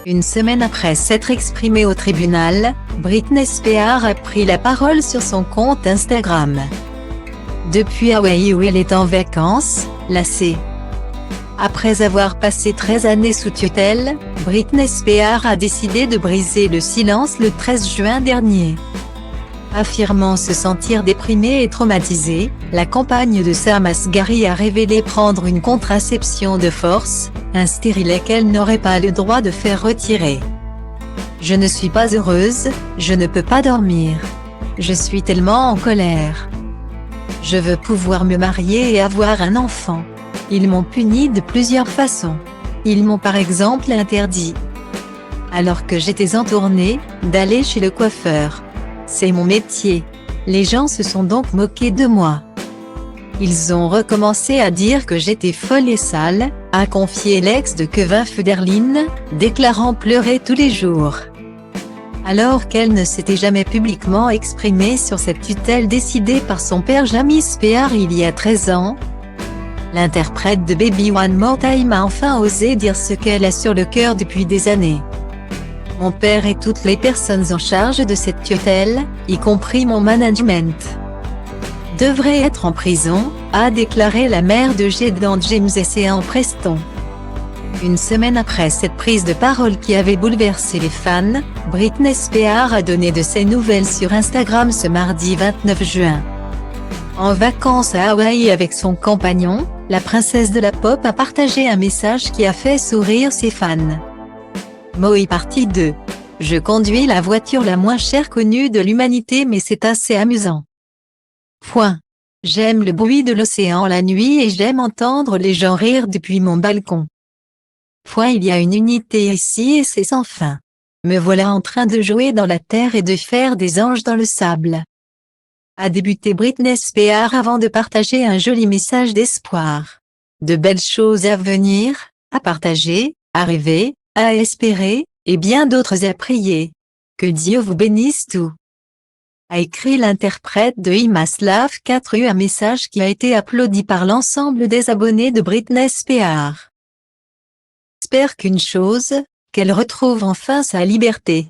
Une semaine après s'être exprimée au tribunal, Britney Spears a pris la parole sur son compte Instagram. Depuis Hawaï où elle est en vacances, lassée. Après avoir passé 13 années sous tutelle, Britney Spears a décidé de briser le silence le 13 juin dernier. Affirmant se sentir déprimée et traumatisée, la compagne de Sam Asghari a révélé prendre une contraception de force, un stérilet qu'elle n'aurait pas le droit de faire retirer. « Je ne suis pas heureuse, je ne peux pas dormir. Je suis tellement en colère. Je veux pouvoir me marier et avoir un enfant. Ils m'ont punie de plusieurs façons. Ils m'ont par exemple interdit, alors que j'étais en tournée, d'aller chez le coiffeur. C'est mon métier. Les gens se sont donc moqués de moi. Ils ont recommencé à dire que j'étais folle et sale », a confié l'ex de Kevin Federline, déclarant pleurer tous les jours. Alors qu'elle ne s'était jamais publiquement exprimée sur cette tutelle décidée par son père Jamie Spears il y a 13 ans, l'interprète de Baby One More Time a enfin osé dire ce qu'elle a sur le cœur depuis des années. « Mon père et toutes les personnes en charge de cette tutelle, y compris mon management, devraient être en prison », a déclaré la mère de Jaden James et en Preston. Une semaine après cette prise de parole qui avait bouleversé les fans, Britney Spears a donné de ses nouvelles sur Instagram ce mardi 29 juin. En vacances à Hawaï avec son compagnon, la princesse de la pop a partagé un message qui a fait sourire ses fans. Maui partie 2. Je conduis la voiture la moins chère connue de l'humanité mais c'est assez amusant. Point. J'aime le bruit de l'océan la nuit et j'aime entendre les gens rire depuis mon balcon. Point. Il y a une unité ici et c'est sans fin. Me voilà en train de jouer dans la terre et de faire des anges dans le sable. A débuté Britney Spears avant de partager un joli message d'espoir. De belles choses à venir, à partager, à rêver, à espérer, et bien d'autres à prier. Que Dieu vous bénisse tous. A écrit l'interprète de Imaslave 4U, un message qui a été applaudi par l'ensemble des abonnés de Britney Spears. J'espère qu'une chose, qu'elle retrouve enfin sa liberté.